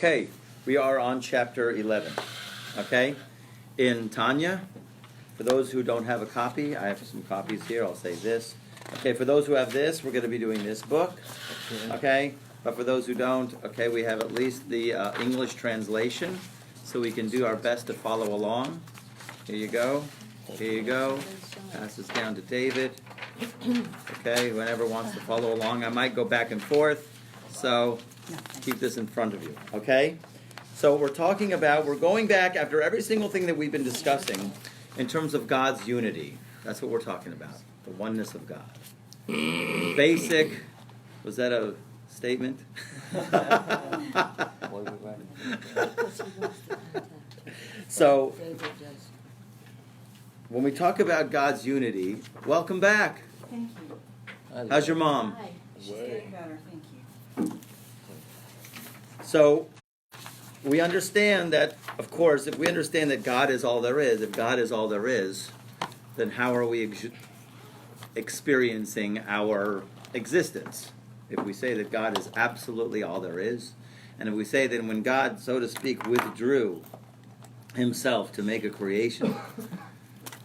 Okay, we are on chapter 11. Okay, in Tanya, for those who don't have a copy, I have some copies here. I'll say this. Okay, for those who have this, we're going to be doing this book. Okay, but for those who don't, okay, we have at least the English translation, so we can do our best to follow along. Here you go. Here you go. Pass this down to David. Okay, whoever wants to follow along. I might go back and forth, so keep this in front of you. Okay? So we're going back after every single thing that we've been discussing in terms of God's unity. That's what we're talking about, the oneness of God. Basic, was that a statement? So, when we talk about God's unity, welcome back. Thank you. How's your mom? Hi. She's getting better, thank you. So, we understand that, of course, if we understand that God is all there is, if God is all there is, then how are we experiencing our existence? If we say that God is absolutely all there is, and if we say that when God, so to speak, withdrew himself to make a creation,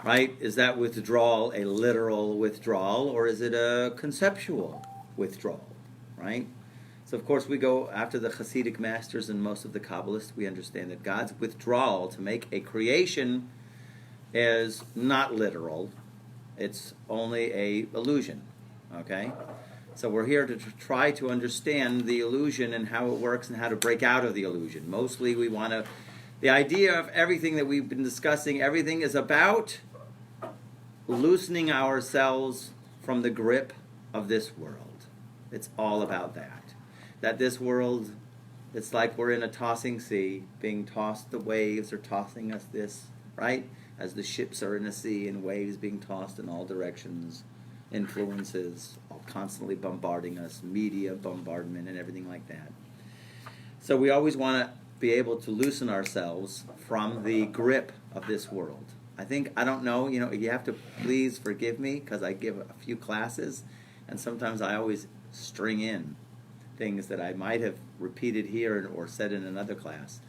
right? Is that withdrawal a literal withdrawal, or is it a conceptual withdrawal, right? So, of course, we go after the Hasidic masters and most of the Kabbalists. We understand that God's withdrawal to make a creation is not literal. It's only a illusion, okay? So we're here to try to understand the illusion and how it works and how to break out of the illusion. Mostly we want to... The idea of everything that we've been discussing, everything is about loosening ourselves from the grip of this world. It's all about that. That this world, it's like we're in a tossing sea, being tossed, the waves are tossing us this, right? As the ships are in the sea and waves being tossed in all directions, influences all constantly bombarding us, media bombardment and everything like that. So we always want to be able to loosen ourselves from the grip of this world. I don't know, you have to please forgive me because I give a few classes and sometimes I always string in things that I might have repeated here or said in another class.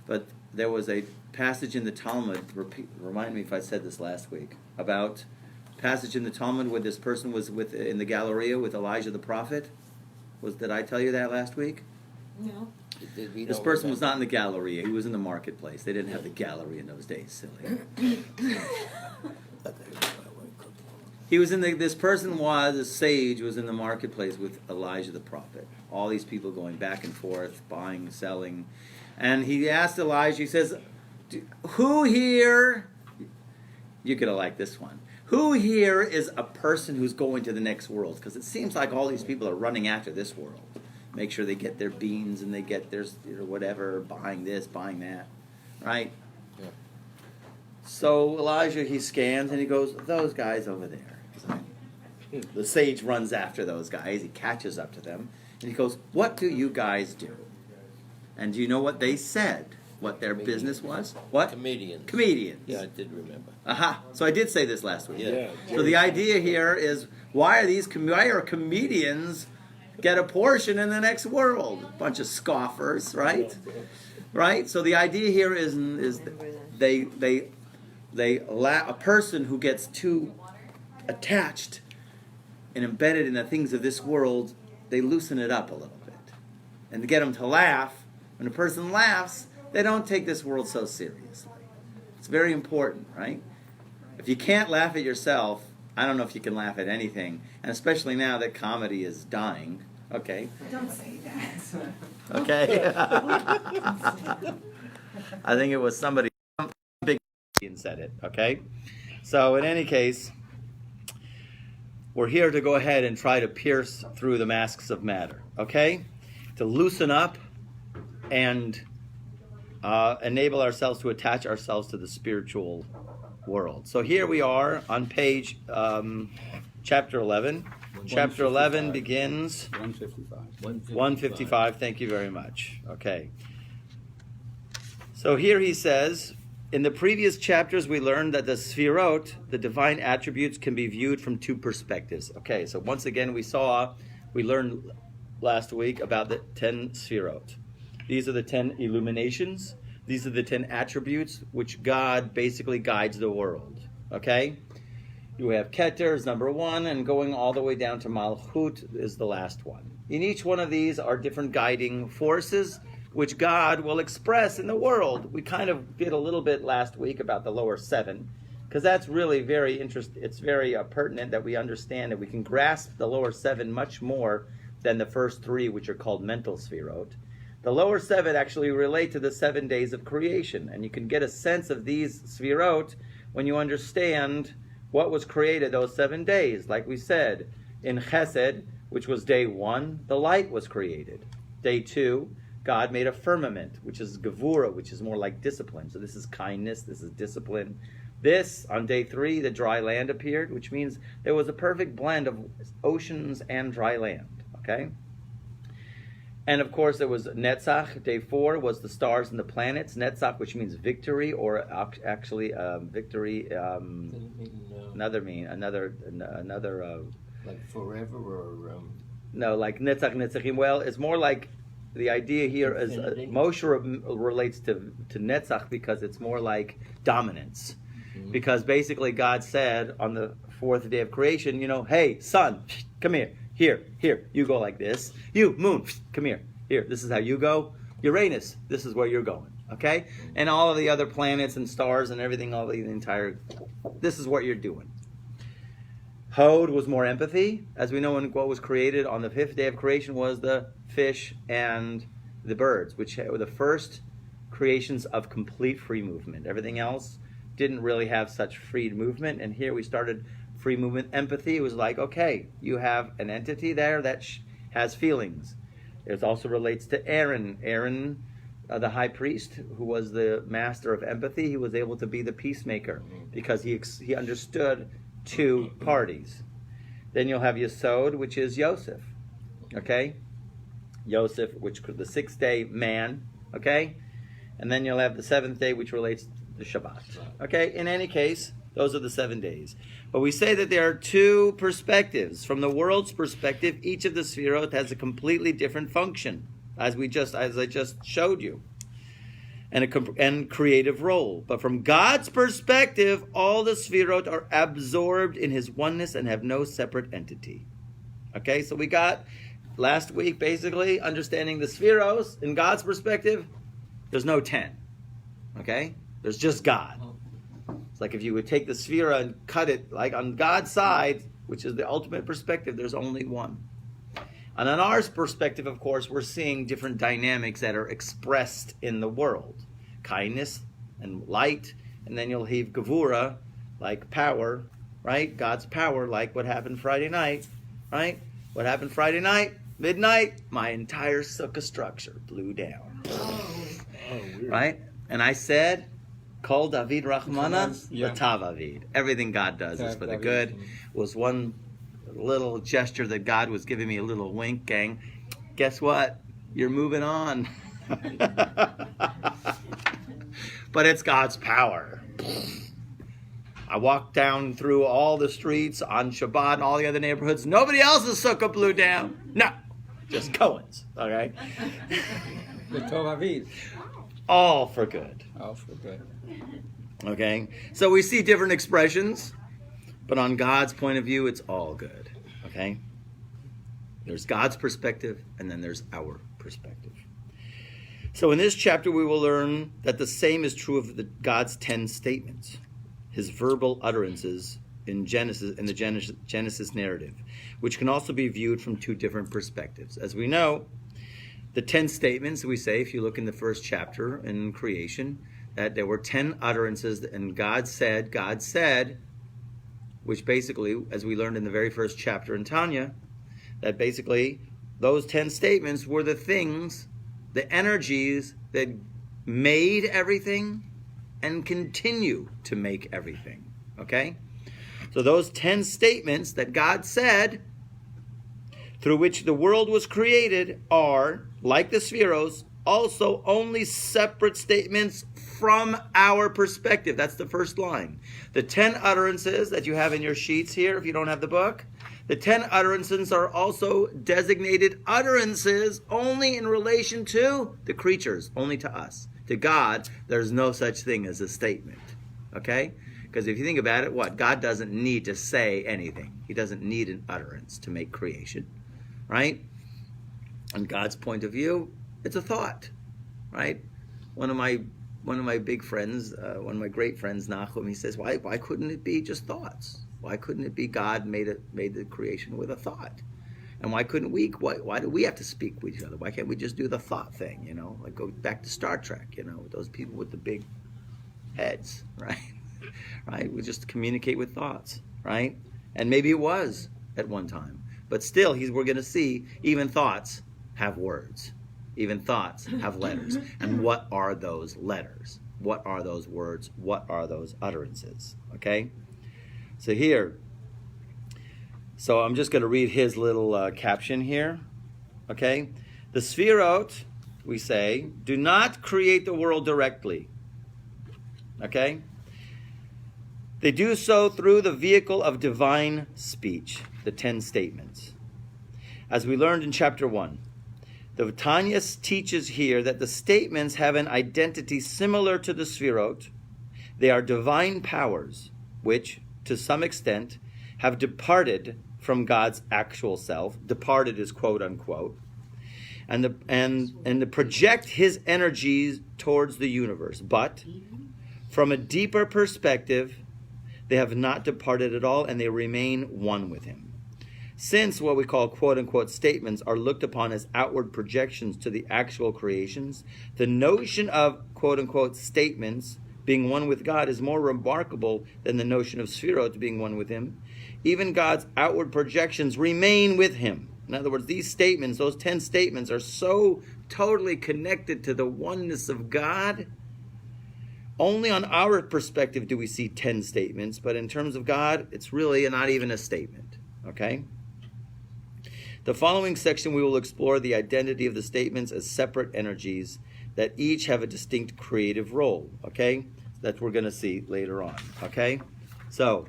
But there was a passage in the Talmud, remind me if I said this last week, about passage in the Talmud where this person was in the Galleria with Elijah the prophet. Did I tell you that last week? No. This person was not in the Galleria. He was in the marketplace. They didn't have the gallery in those days, silly. He was a sage, was in the marketplace with Elijah the prophet. All these people going back and forth, buying, selling. And he asked Elijah, he says, who here, you're going to like this one, who here is a person who's going to the next world? Because it seems like all these people are running after this world. Make sure they get their beans and they get their whatever, buying this, buying that, right? Yeah. So Elijah, he scans and he goes, those guys over there. The sage runs after those guys. He catches up to them. And he goes, what do you guys do? And do you know what they said? What their business was? What? Comedians. Yeah, I did remember. Aha. So I did say this last week. Yeah. So the idea here is, why are comedians get a portion in the next world? A bunch of scoffers, right? Right? So the idea here is a person who gets too attached and embedded in the things of this world, they loosen it up a little bit. And to get them to laugh, when a person laughs, they don't take this world so seriously. It's very important, right? If you can't laugh at yourself, I don't know if you can laugh at anything. And especially now that comedy is dying. Okay. Don't say that. Okay. I think it was somebody big said it. Okay. So in any case, we're here to go ahead and try to pierce through the masks of matter. Okay, to loosen up and enable ourselves to attach ourselves to the spiritual world. So here we are on page chapter 11. Chapter 11 begins 155. Thank you very much. Okay. So here he says, in the previous chapters we learned that the sfirot, the divine attributes, can be viewed from two perspectives. Okay, so once again we learned last week about the 10 sfirot. These are the 10 illuminations. These are the 10 attributes which God basically guides the world. Okay? You have Keter is number 1, and going all the way down to Malchut is the last one. In each one of these are different guiding forces which God will express in the world. We kind of did a little bit last week about the lower 7, because that's really very interesting. It's very pertinent that we understand that we can grasp the lower 7 much more than the first 3, which are called mental sefirot. The lower 7 actually relate to the 7 days of creation, and you can get a sense of these sefirot when you understand what was created those 7 days. Like we said, in Chesed, which was day 1, the light was created. Day 2, God made a firmament, which is Gevura, which is more like discipline. So this is kindness, this is discipline. This, on day 3, the dry land appeared, which means there was a perfect blend of oceans and dry land. Okay? And of course, there was Netzach. Day 4 was the stars and the planets. Netzach, which means victory, or actually victory. Another like forever, or no, like Netzach Netzachim. Well, it's more like the idea here is Moshe relates to Netzach because it's more like dominance. Mm-hmm. Because basically God said on the 4th day of creation, hey, sun, come here. Here, you go like this. You, moon, come here. Here, this is how you go. Uranus, this is where you're going. Okay? And all of the other planets and stars and everything, this is what you're doing. Hod was more empathy. As we know, what was created on the 5th day of creation was the fish and the birds, which were the first creations of complete free movement. Everything else didn't really have such free movement. And here we started free movement. Empathy, it was like, okay, you have an entity there that has feelings. It also relates to Aaron. Aaron, the high priest, who was the master of empathy, he was able to be the peacemaker because he understood 2 parties. Then you'll have Yesod, which is Yosef. Okay? Yosef, which the 6th day man. Okay? And then you'll have the 7th day, which relates to Shabbat. Okay? In any case, those are the 7 days. But we say that there are 2 perspectives. From the world's perspective, each of the sefirot has a completely different function, as I just showed you, and creative role. But from God's perspective, all the sefirot are absorbed in His oneness and have no separate entity. Okay, so we got last week basically understanding the sefirot in God's perspective. There's no 10. Okay, there's just God. It's like if you would take the sefira and cut it, like on God's side, which is the ultimate perspective, there's only one. And on our perspective, of course, we're seeing different dynamics that are expressed in the world. Kindness and light, and then you'll have Gevura, like power, right? God's power, like what happened Friday night, right? What happened Friday night? Midnight, my entire sukkah structure blew down. weird. Right? And I said, Kol David Rahmana, Latav Avid. Everything God does is for the good. Was one little gesture that God was giving me, a little wink, gang. Guess what? You're moving on. But it's God's power. I walked down through all the streets on Shabbat and all the other neighborhoods. Nobody else's sukkah blew down. No, just Cohen's. Okay? The Tov Aviv. All for good. All for good. Okay? So we see different expressions, but on God's point of view, it's all good. Okay? There's God's perspective, and then there's our perspective. So in this chapter, we will learn that the same is true of God's 10 statements, His verbal utterances in the Genesis narrative, which can also be viewed from 2 different perspectives. As we know, the 10 statements, we say, if you look in the first chapter in creation, that there were 10 utterances, and God said, which basically, as we learned in the very first chapter in Tanya, that basically those 10 statements were the things, the energies that made everything and continue to make everything. Okay? So those 10 statements that God said, through which the world was created, are, like the spheros, also only separate statements from our perspective. That's the first line. The 10 utterances that you have in your sheets here, if you don't have the book, The 10 utterances are also designated utterances only in relation to the creatures, only to us. To God, there's no such thing as a statement. Okay? Because if you think about it, what? God doesn't need to say anything. He doesn't need an utterance to make creation. Right? On God's point of view, it's a thought. Right? One of my big friends, one of my great friends, Nachum, he says, why couldn't it be just thoughts? Why couldn't it be God made the creation with a thought? And why couldn't we? Why do we have to speak with each other? Why can't we just do the thought thing? You know, like go back to Star Trek. You know, with those people with the big heads, right? Right? We just communicate with thoughts, right? And maybe it was at one time, but still, we're going to see even thoughts have words. Even thoughts have letters. And what are those letters? What are those words? What are those utterances? Okay? So here, so I'm just going to read his little caption here. Okay? The Sfirot, we say, do not create the world directly. Okay? They do so through the vehicle of divine speech, the 10 statements. As we learned in chapter 1, the Tanya teaches here that the statements have an identity similar to the Sfirot. They are divine powers, which, to some extent, have departed from God's actual self. Departed is quote unquote, and project His energies towards the universe. But from a deeper perspective, they have not departed at all, and they remain one with Him. Since what we call quote-unquote statements are looked upon as outward projections to the actual creations, the notion of quote-unquote statements being one with God is more remarkable than the notion of Sfirot being one with Him. Even God's outward projections remain with Him. In other words, these statements, those 10 statements, are so totally connected to the oneness of God. Only on our perspective do we see 10 statements, but in terms of God, it's really not even a statement. Okay? The following section, we will explore the identity of the statements as separate energies that each have a distinct creative role. Okay? That we're going to see later on. Okay? So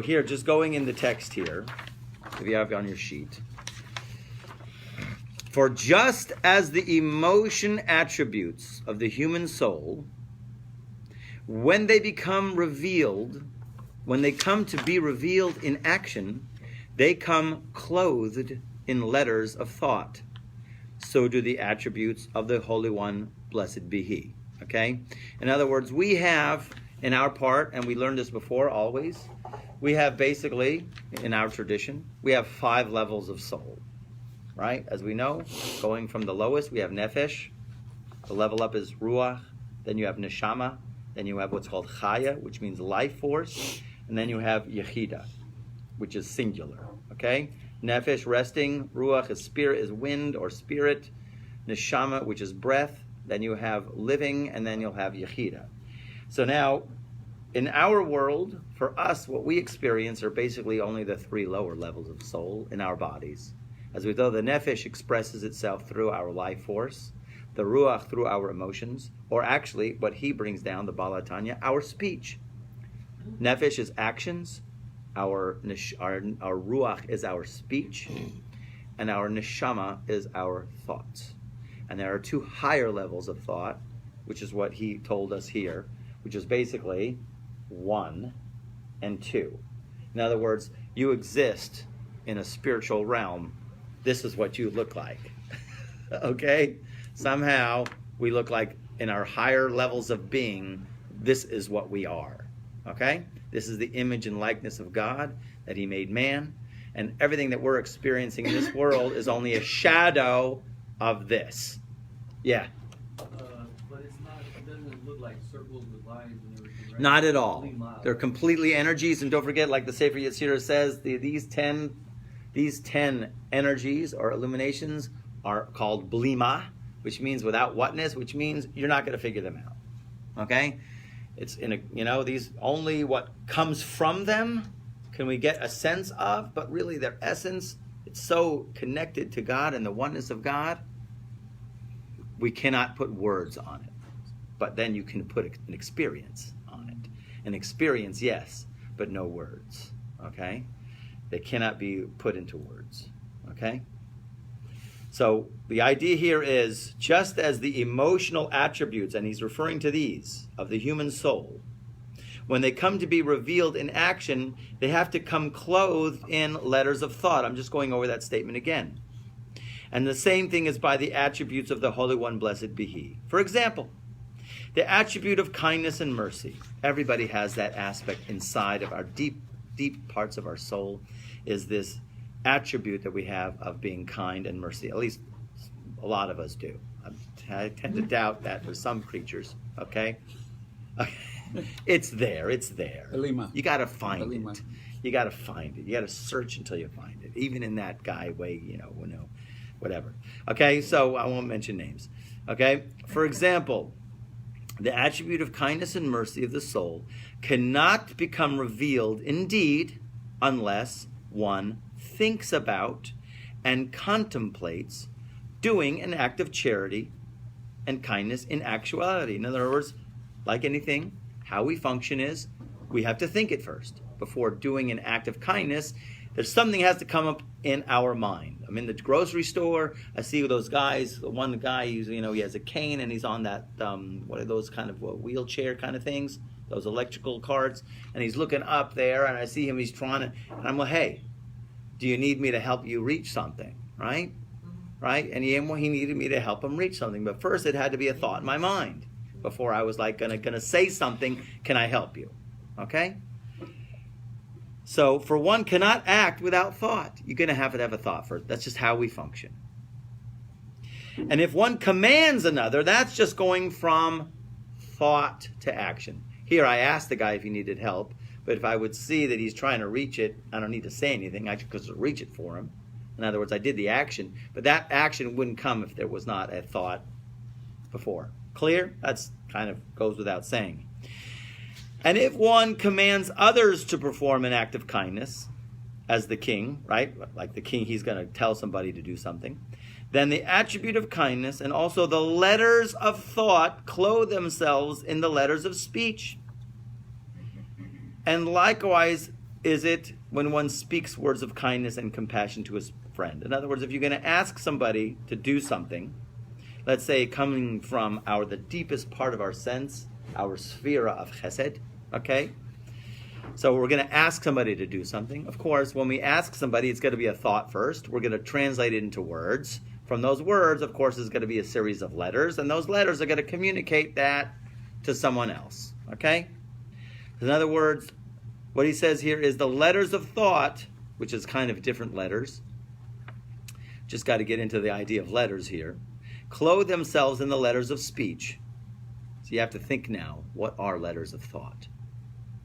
here, just going in the text here, if you have it on your sheet. For just as the emotion attributes of the human soul, when they become revealed, when they come to be revealed in action, they come clothed in letters of thought. So do the attributes of the Holy One, blessed be He. Okay? In other words, we have in our part, and we learned this before always, we have basically, in our tradition, we have 5 levels of soul. Right? As we know, going from the lowest, we have nefesh. The level up is ruach. Then you have neshama. Then you have what's called chaya, which means life force. And then you have yechida, which is singular. Okay? Nefesh, resting. Ruach is spirit, is wind or spirit. Neshama, which is breath. Then you have living, and then you'll have yechida. So now, in our world, for us, what we experience are basically only the 3 lower levels of soul in our bodies. As we know, the nefesh expresses itself through our life force, the ruach through our emotions, or actually, what he brings down, the Baal Tanya, our speech. Nefesh is actions, our ruach is our speech, and our neshama is our thoughts. And there are 2 higher levels of thought, which is what he told us here, which is basically 1 and 2. In other words, you exist in a spiritual realm. This is what you look like. Okay? Somehow we look like in our higher levels of being, this is what we are. Okay? This is the image and likeness of God that He made man. And everything that we're experiencing in this world is only a shadow of this. Yeah. But it doesn't look like circles with lines and everything, right? Not at all. They're completely energies. And don't forget, like the Sefer Yetzirah says, these 10 energies or illuminations are called blima, which means without whatness, which means you're not going to figure them out. Okay? It's these only what comes from them can we get a sense of, but really their essence, it's so connected to God and the oneness of God, we cannot put words on it. But then you can put an experience on it. An experience, yes, but no words. Okay? They cannot be put into words. Okay? So the idea here is, just as the emotional attributes, and he's referring to these, of the human soul, when they come to be revealed in action, they have to come clothed in letters of thought. I'm just going over that statement again. And the same thing is by the attributes of the Holy One, blessed be He. For example, the attribute of kindness and mercy. Everybody has that aspect inside of our deep, deep parts of our soul, is this attribute that we have of being kind and mercy. At least a lot of us do. I tend to doubt that for some creatures. Okay? It's there. Elima. You got to find Elima. it. You got to find it. You got to search until you find it. Even in that guy way, whatever. Okay, so I won't mention names. Okay? For example, the attribute of kindness and mercy of the soul cannot become revealed indeed unless one thinks about and contemplates doing an act of charity and kindness in actuality. In other words, like anything, how we function is we have to think it first. Before doing an act of kindness, there's something has to come up in our mind. I'm in the grocery store. I see those guys. The one guy, he has a cane and he's on that, what are those kind of wheelchair kind of things? Those electrical carts. And he's looking up there and I see him, he's trying to, and I'm like, hey, do you need me to help you reach something? Right? Right? And he needed me to help him reach something. But first it had to be a thought in my mind before I was like gonna say something. Can I help you? Okay? So, for one cannot act without thought. You're going to have a thought first. That's just how we function. And if one commands another, that's just going from thought to action. Here, I asked the guy if he needed help, but if I would see that he's trying to reach it, I don't need to say anything. I just reach it for him. In other words, I did the action, but that action wouldn't come if there was not a thought before. Clear? That's kind of goes without saying. And if one commands others to perform an act of kindness, as the king, right? Like the king, he's going to tell somebody to do something. Then the attribute of kindness and also the letters of thought clothe themselves in the letters of speech. And likewise is it when one speaks words of kindness and compassion to his friend. In other words, if you're going to ask somebody to do something, let's say coming from the deepest part of our sense, our sphere of chesed, okay? So we're going to ask somebody to do something. Of course, when we ask somebody, it's going to be a thought first. We're going to translate it into words. From those words, of course, is going to be a series of letters, and those letters are going to communicate that to someone else, okay? In other words, what he says here is the letters of thought, which is kind of different letters. Just got to get into the idea of letters here. Clothe themselves in the letters of speech. So you have to think now, what are letters of thought?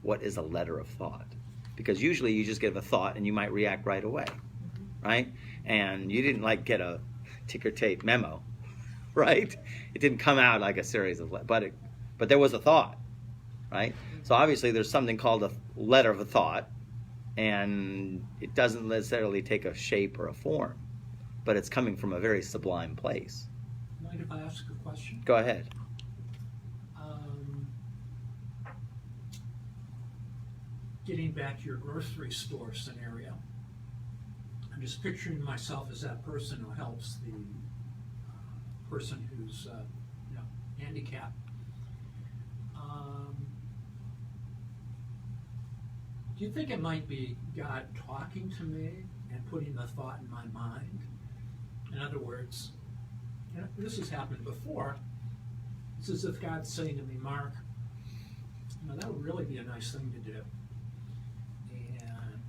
What is a letter of thought? Because usually you just give a thought and you might react right away, right? And you didn't get a ticker tape memo, right? It didn't come out like a series of letters, but there was a thought, right? So obviously there's something called a letter of a thought, and it doesn't necessarily take a shape or a form, but it's coming from a very sublime place. Mind if I ask a question? Go ahead. Getting back to your grocery store scenario, I'm just picturing myself as that person who helps the person who's handicapped. Do you think it might be God talking to me and putting the thought in my mind? In other words, this has happened before. It's as if God's saying to me, Mark, that would really be a nice thing to do. And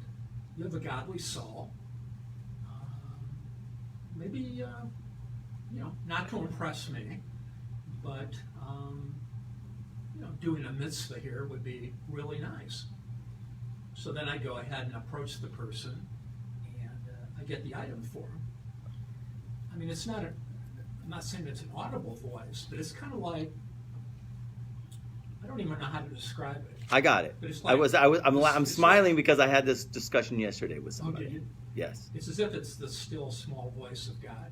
you have a godly soul. Maybe, not to impress me, but, doing a mitzvah here would be really nice. So then I go ahead and approach the person, and I get the item for him. I mean, I'm not saying it's an audible voice, but it's kind of like, I don't even know how to describe it. I got it. But it's like, I'm smiling because I had this discussion yesterday with somebody. Okay. Yes. It's as if it's the still small voice of God.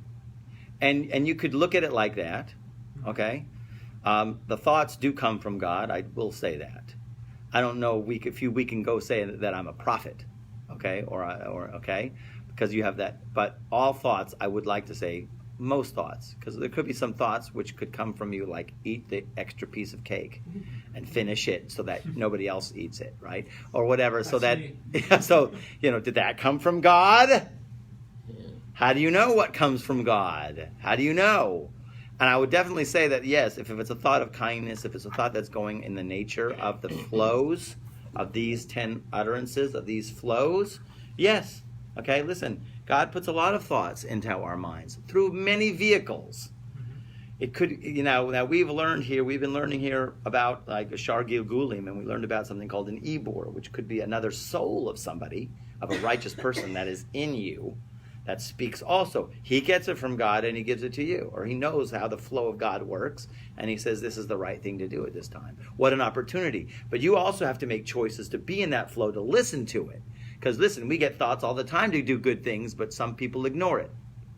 And you could look at it like that, okay? The thoughts do come from God. I will say that. I don't know if we can go say that I'm a prophet, okay, or okay, because you have that. But all thoughts, I would like to say, most thoughts, because there could be some thoughts which could come from you, like eat the extra piece of cake and finish it so that nobody else eats it, right? Or whatever, so that, so, did that come from God? How do you know what comes from God? How do you know? And I would definitely say that, yes, if it's a thought of kindness, if it's a thought that's going in the nature of the flows of these 10 utterances, of these flows, yes. Okay, listen, God puts a lot of thoughts into our minds through many vehicles. It could, now we've been learning here about like a Shar Gilgulim, and we learned about something called an Ibor, which could be another soul of somebody, of a righteous person that is in you, that speaks also. He gets it from God and he gives it to you, or he knows how the flow of God works, and he says this is the right thing to do at this time. What an opportunity. But you also have to make choices to be in that flow, to listen to it. Because listen, we get thoughts all the time to do good things, but some people ignore it.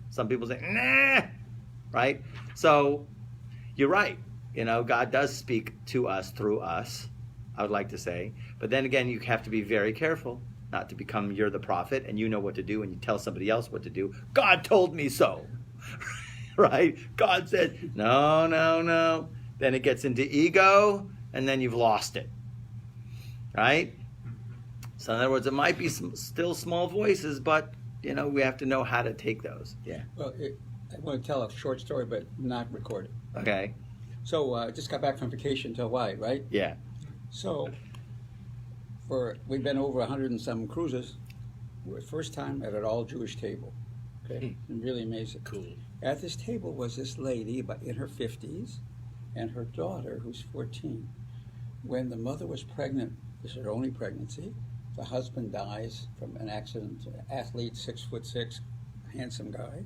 Some people say, nah, right? So you're right. God does speak to us through us, I would like to say. But then again, you have to be very careful not to become you're the prophet and you know what to do and you tell somebody else what to do. God told me so, right? God said, no. Then it gets into ego and then you've lost it, right? So in other words, it might be still small voices, but, we have to know how to take those. Yeah. Well, I want to tell a short story, but not record it. Okay. So I just got back from vacation to Hawaii, right? Yeah. So we've been over 100 and some cruises. We're first time at an all-Jewish table. Okay, and really amazing. Cool. At this table was this lady in her 50s and her daughter, who's 14. When the mother was pregnant, this is her only pregnancy, the husband dies from an accident, athlete, 6'6", handsome guy.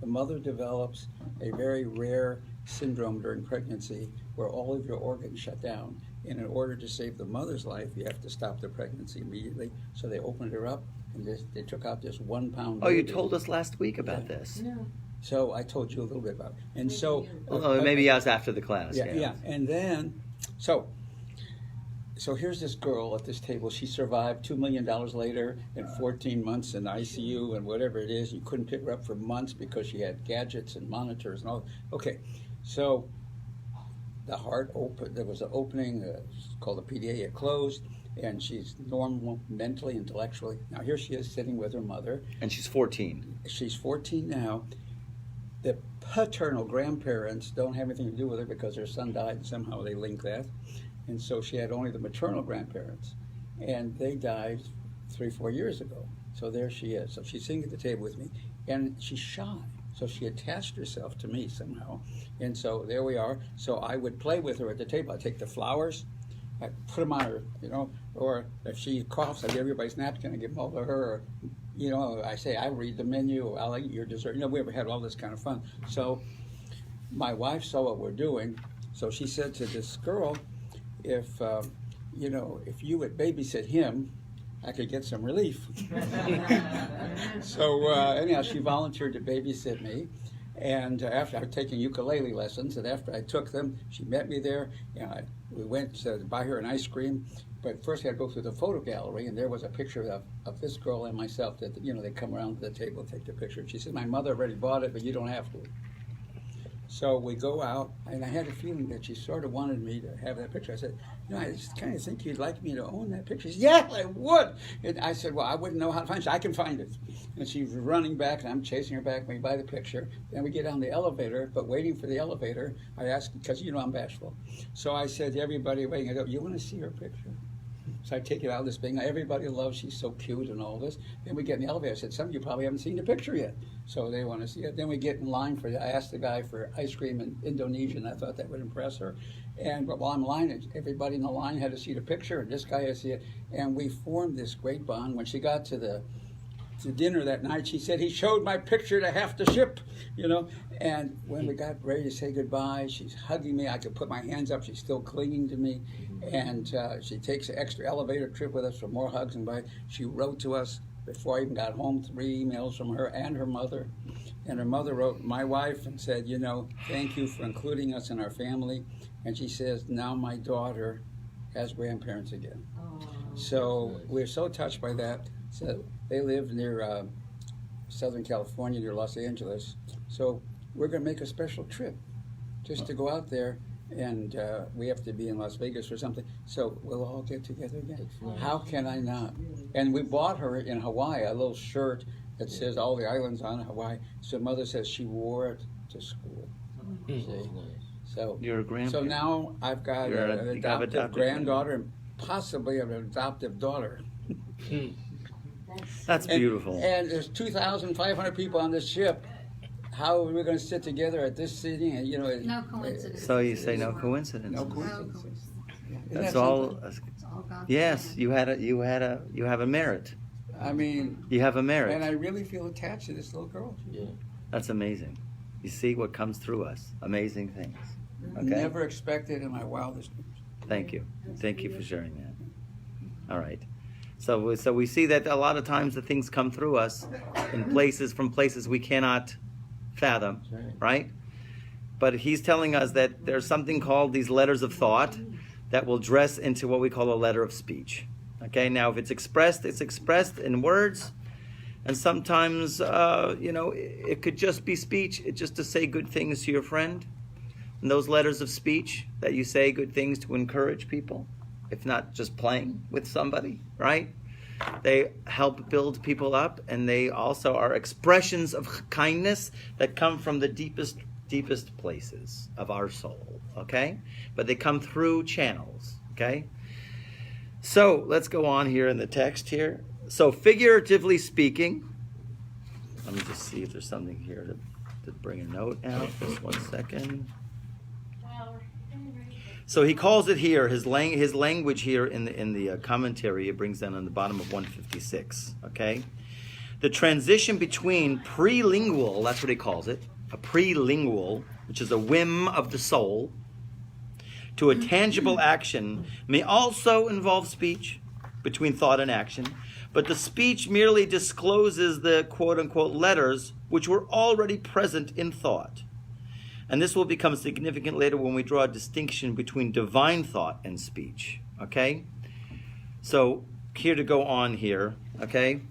The mother develops a very rare syndrome during pregnancy where all of your organs shut down. And in order to save the mother's life, you have to stop the pregnancy immediately. So they opened her up and they took out this 1 pound. Oh, you told us last week about this. No. So I told you a little bit about it. And Maybe so... Maybe us after the class. Yeah. And then, so here's this girl at this table. She survived $2 million later and 14 months in ICU and whatever it is. You couldn't pick her up for months because she had gadgets and monitors and all. Okay, so the heart opened. There was an opening called the PDA. It closed, and she's normal mentally, intellectually. Now here she is sitting with her mother. And she's 14. She's 14 now. The paternal grandparents don't have anything to do with her because her son died, and somehow they link that. And so she had only the maternal grandparents, and they died 3-4 years ago. So there she is. So she's sitting at the table with me, and she's shy. So she attached herself to me somehow. And so there we are. So I would play with her at the table. I'd take the flowers, I'd put them on her, or if she coughs, I'd give everybody's napkin, I'd give them all to her. I say, I read the menu, I'll eat your dessert. We ever had all this kind of fun. So my wife saw what we're doing. So she said to this girl, if you would babysit him, I could get some relief. So anyhow, she volunteered to babysit me. And after I was taking ukulele lessons, and after I took them, she met me there. We went to buy her an ice cream. But first I had to go through the photo gallery, and there was a picture of this girl and myself that, they come around to the table and take the picture. She said, my mother already bought it, but you don't have to. So we go out, and I had a feeling that she sort of wanted me to have that picture. I said, I just kind of think you'd like me to own that picture. She said, yeah, I would. And I said, well, I wouldn't know how to find it. She said, I can find it. And she was running back, and I'm chasing her back. We buy the picture. Then we get on the elevator, but waiting for the elevator, I asked, because I'm bashful. So I said to everybody waiting, I go, you want to see her picture? So I take it out of this thing. Everybody loves, she's so cute and all this. Then we get in the elevator. I said, some of you probably haven't seen the picture yet. So they want to see it. Then we get in line I asked the guy for ice cream in Indonesian. I thought that would impress her. But while I'm in line, everybody in the line had to see the picture, and this guy had to see it. And we formed this great bond. When she got to dinner that night, she said, he showed my picture to half the ship, And when we got ready to say goodbye, she's hugging me. I could put my hands up. She's still clinging to me. And she takes an extra elevator trip with us for more hugs and bye. She wrote to us before I even got home, 3 emails from her and her mother. And her mother wrote my wife and said, thank you for including us in our family. And she says, now my daughter has grandparents again. Oh, So we're so touched by that. So they live near Southern California, near Los Angeles. So we're going to make a special trip just to go out there, and we have to be in Las Vegas or something. So we'll all get together again. How can I not? And we bought her in Hawaii a little shirt that says all the islands on Hawaii. So Mother says she wore it to school. See? So You're a grandparent. So now I've got You have an adopted adoptive granddaughter and possibly an adoptive daughter. That's beautiful. And there's 2,500 people on this ship. How are we going to sit together at this sitting? And No coincidence. So you say no coincidence. No coincidence. Isn't That's that all. something? It's all God's Yes, plan. you have a merit. I mean, You have a and I merit. really feel attached to this little girl. Yeah. That's amazing. You see what comes through us. Amazing things. Okay. Never expected in my wildest dreams. Thank you. Thank you for sharing that. All right. So we see that a lot of times the things come through us from places we cannot fathom, right? But he's telling us that there's something called these letters of thought that will dress into what we call a letter of speech. Okay, now if it's expressed in words, and sometimes, it could just be speech, it's just to say good things to your friend. And those letters of speech that you say good things to encourage people, if not just playing with somebody, right? They help build people up, and they also are expressions of kindness that come from the deepest places of our soul, okay? But they come through channels, okay? So let's go on here in the text here. So figuratively speaking, let me just see if there's something here to bring a note out. Just 1 second. So he calls it here, his language here in the commentary, it brings down on the bottom of 156, okay? The transition between prelingual, that's what he calls it, a prelingual, which is a whim of the soul, to a tangible action may also involve speech between thought and action, but the speech merely discloses the quote-unquote letters which were already present in thought. And this will become significant later when we draw a distinction between divine thought and speech, okay? So here to go on here, okay?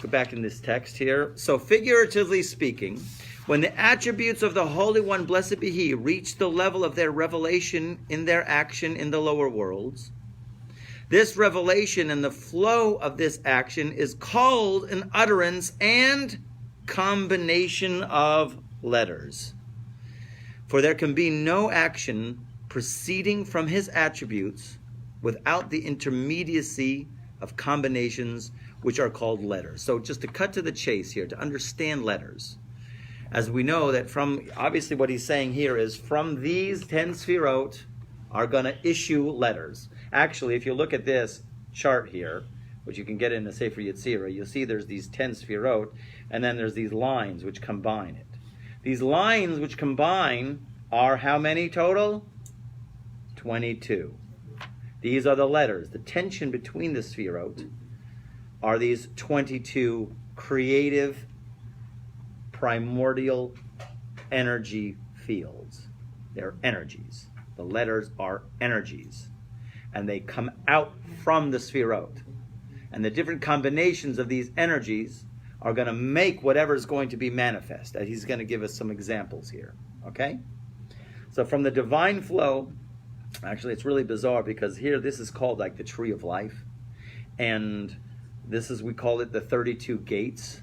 Go back in this text here. So figuratively speaking, when the attributes of the Holy One, blessed be He, reach the level of their revelation in their action in the lower worlds, this revelation and the flow of this action is called an utterance and combination of letters. For there can be no action proceeding from His attributes without the intermediacy of combinations which are called letters. So just to cut to the chase here, to understand letters, as we know that from, obviously what he's saying here is from these 10 sfirot are going to issue letters. Actually, if you look at this chart here, which you can get in the Sefer Yetzirah, you'll see there's these 10 sfirot, and then there's these lines which combine it. These lines which combine are how many total? 22. These are the letters. The tension between the sfirot are these 22 creative, primordial energy fields. They're energies. The letters are energies. And they come out from the sfirot. And the different combinations of these energies are going to make whatever's going to be manifest. And he's going to give us some examples here. Okay? So from the divine flow, actually it's really bizarre because here this is called like the tree of life. And this is, we call it the 32 gates,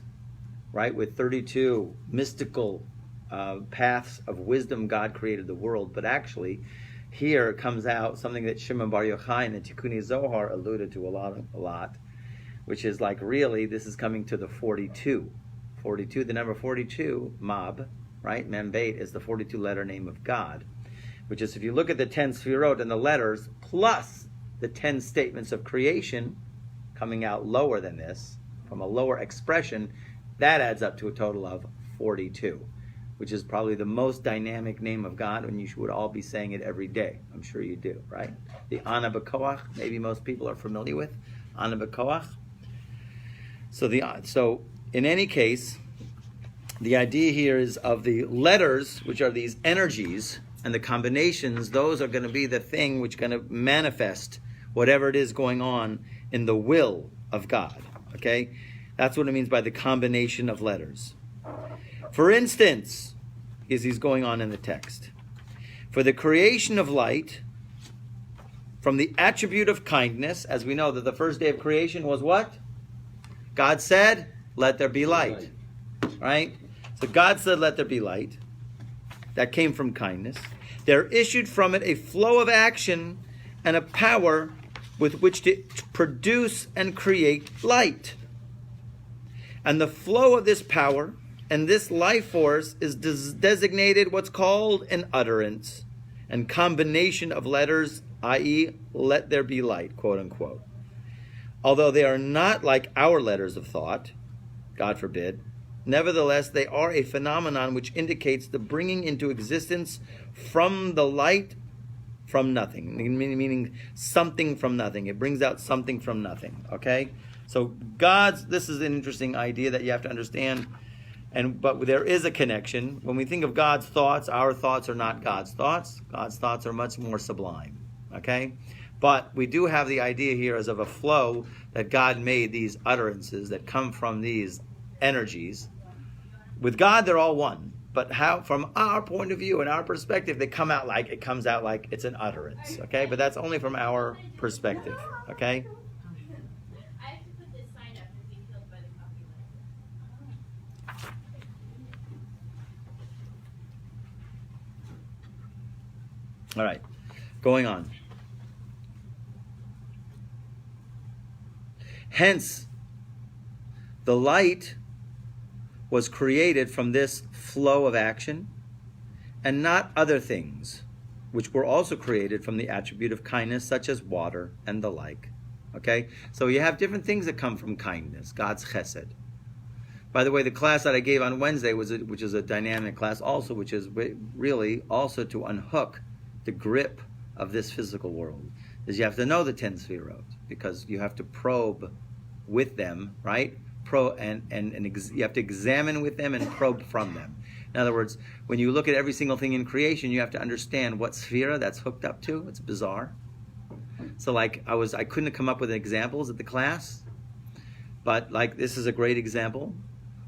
right? With 32 mystical paths of wisdom, God created the world. But actually, here comes out something that Shimon Bar Yochai and the Tikkuni Zohar alluded to a lot, which is like really, this is coming to the 42. 42, the number 42, Mab, right? Membeit is the 42 letter name of God, which is if you look at the 10 Sfirot and the letters, plus the 10 statements of creation coming out lower than this, from a lower expression, that adds up to a total of 42, which is probably the most dynamic name of God, and you would all be saying it every day. I'm sure you do, right? The Ana B'Koach, maybe most people are familiar with. Ana B'Koach. So in any case, the idea here is of the letters, which are these energies, and the combinations, those are going to be the thing which is going to manifest whatever it is going on in the will of God. Okay? That's what it means by the combination of letters. For instance, as he's going on in the text, for the creation of light, from the attribute of kindness, as we know that the first day of creation was what? God said, let there be light. Right? So God said, let there be light. That came from kindness. There issued from it a flow of action and a power with which to produce and create light. And the flow of this power and this life force is designated what's called an utterance and combination of letters, i.e., let there be light, quote unquote. Although they are not like our letters of thought, God forbid, nevertheless, they are a phenomenon which indicates the bringing into existence from the light from nothing, meaning something from nothing. It brings out something from nothing, okay? So this is an interesting idea that you have to understand, but there is a connection. When we think of God's thoughts, our thoughts are not God's thoughts. God's thoughts are much more sublime, okay? But we do have the idea here as of a flow that God made these utterances that come from these energies. With God, they're all one. But how, from our point of view and our perspective, it comes out like it's an utterance. Okay, but that's only from our perspective. Okay. I have to put this sign up and be killed by the copyright. All right, going on. Hence, the light was created from this flow of action, and not other things, which were also created from the attribute of kindness, such as water and the like. Okay? So you have different things that come from kindness, God's chesed. By the way, the class that I gave on Wednesday, which is a dynamic class also, which is really also to unhook the grip of this physical world, is you have to know the 10 sefirot, because you have to probe with them, right? You have to examine with them and probe from them. In other words, when you look at every single thing in creation, you have to understand what sefira that's hooked up to. It's bizarre. So I couldn't have come up with examples at the class, but this is a great example.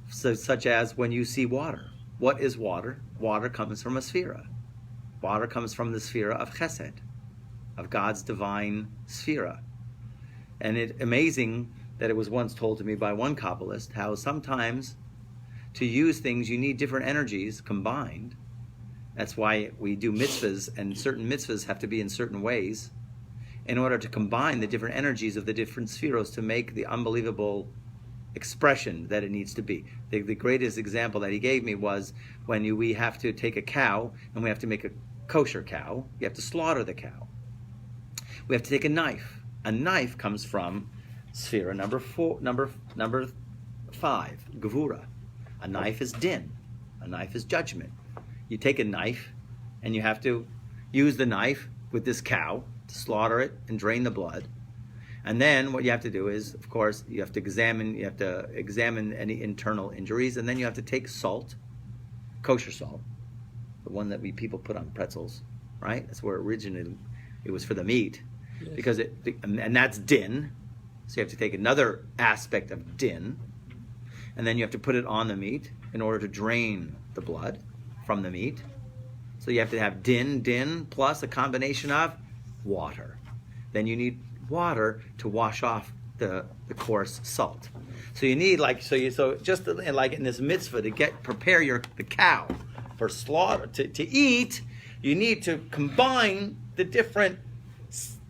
So, such as when you see water. What is water? Water comes from a sefira. Water comes from the sefira of chesed, of God's divine sefira. And it's amazing that it was once told to me by one Kabbalist how sometimes to use things you need different energies combined. That's why we do mitzvahs, and certain mitzvahs have to be in certain ways in order to combine the different energies of the different spheros to make the unbelievable expression that it needs to be. The greatest example that he gave me was when we have to take a cow and we have to make a kosher cow. You have to slaughter the cow. We have to take a knife. A knife comes from Sphera number 5, Gevura. A knife is din. A knife is judgment. You take a knife and you have to use the knife with this cow to slaughter it and drain the blood. And then what you have to do is, of course, you have to examine any internal injuries, and then you have to take salt, kosher salt, the one that people put on pretzels, right? That's where originally it was for the meat, yes. Because and that's din. So you have to take another aspect of din, and then you have to put it on the meat in order to drain the blood from the meat. So you have to have din plus a combination of water. Then you need water to wash off the coarse salt. So you need just like in this mitzvah to prepare the cow for slaughter to eat, you need to combine the different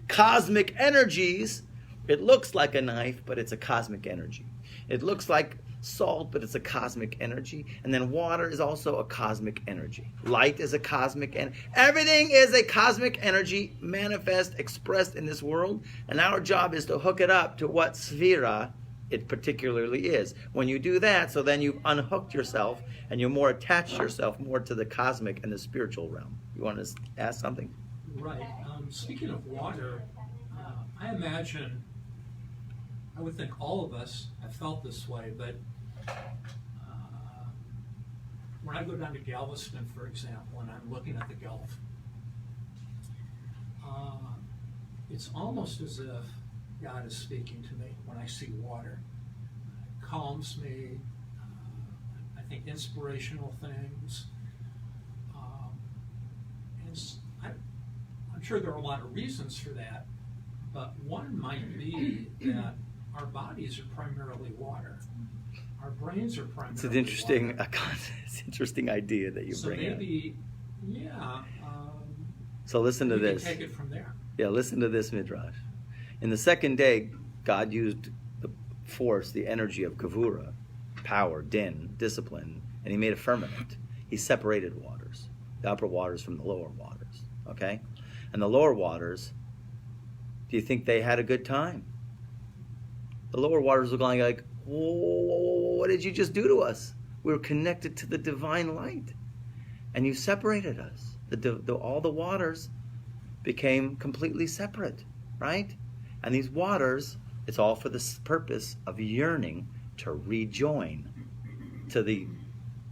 cosmic energies. It looks like a knife, but it's a cosmic energy. It looks like salt, but it's a cosmic energy. And then water is also a cosmic energy. Light is a cosmic energy. Everything is a cosmic energy manifest, expressed in this world. And our job is to hook it up to what sphera it particularly is. When you do that, so then you've unhooked yourself and you're more attached yourself more to the cosmic and the spiritual realm. You want to ask something? Right. Speaking of water, I imagine, I would think all of us have felt this way, but when I go down to Galveston, for example, and I'm looking at the Gulf, it's almost as if God is speaking to me when I see water. calms me. I think inspirational things. I'm sure there are a lot of reasons for that, but one might be that our bodies are primarily water. Our brains are primarily It's an interesting, water. it's an interesting idea that you So bring up. maybe, yeah. So listen to we this. can take it from there. Yeah, listen to this midrash. In the second day, God used the force, the energy of kavura, power, din, discipline, and he made a firmament. He separated waters, the upper waters from the lower waters. Okay? And the lower waters, do you think they had a good time? The lower waters were going like, whoa, what did you just do to us? We were connected to the divine light. And you separated us. All the waters became completely separate, right? And these waters, it's all for the purpose of yearning to rejoin to the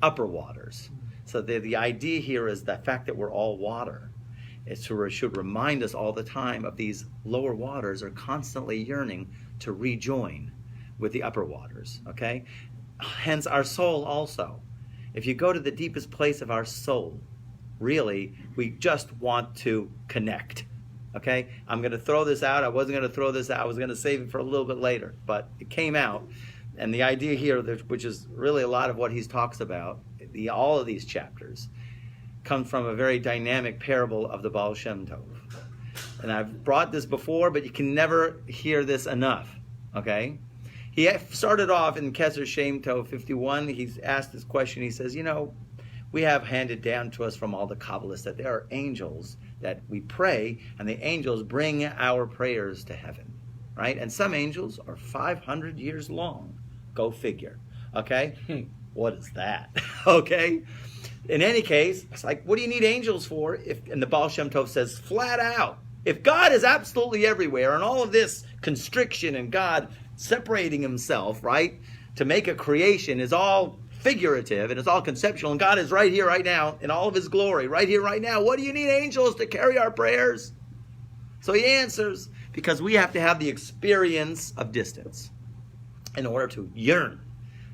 upper waters. So the idea here is the fact that we're all water. It should remind us all the time of these lower waters are constantly yearning to rejoin with the upper waters, okay? Hence our soul also. If you go to the deepest place of our soul, really, we just want to connect, okay? I'm going to throw this out. I wasn't going to throw this out. I was going to save it for a little bit later, but it came out. And the idea here, which is really a lot of what he talks about, all of these chapters, come from a very dynamic parable of the Baal Shem Tov. And I've brought this before, but you can never hear this enough, okay? He started off in Keser Shem Tov 51. He's asked this question. He says, we have handed down to us from all the Kabbalists that there are angels that we pray, and the angels bring our prayers to heaven, right? And some angels are 500 years long. Go figure, okay? What is that? Okay? In any case, it's like, what do you need angels for? And the Baal Shem Tov says flat out, if God is absolutely everywhere and all of this constriction and God separating himself, right, to make a creation is all figurative and it's all conceptual, and God is right here, right now, in all of his glory, right here, right now, what do you need angels to carry our prayers? So he answers, because we have to have the experience of distance in order to yearn,